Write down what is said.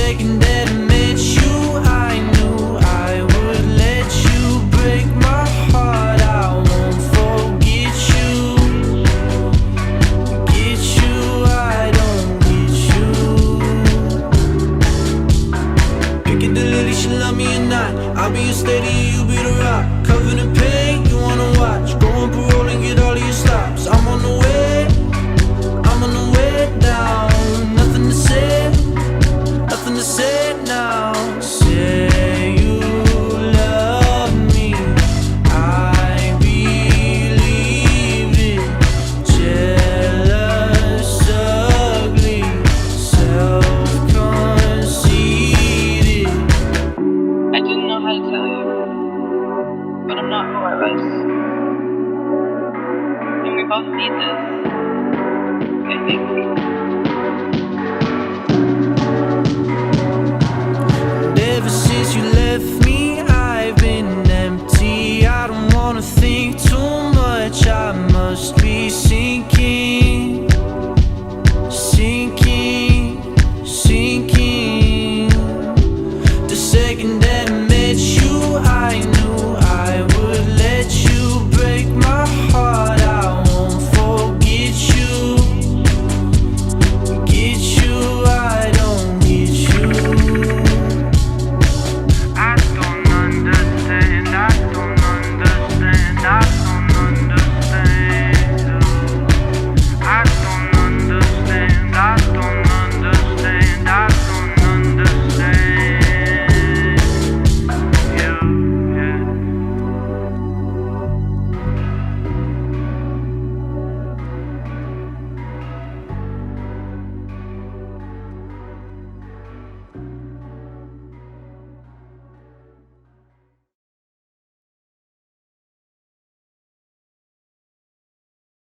second that I met you, I knew I would let you break my heart. I won't forget you. Get you, I don't get you. Piccadilly, she love me or not. I'll be your steady, you be the rock. Covered in pain, you wanna watch.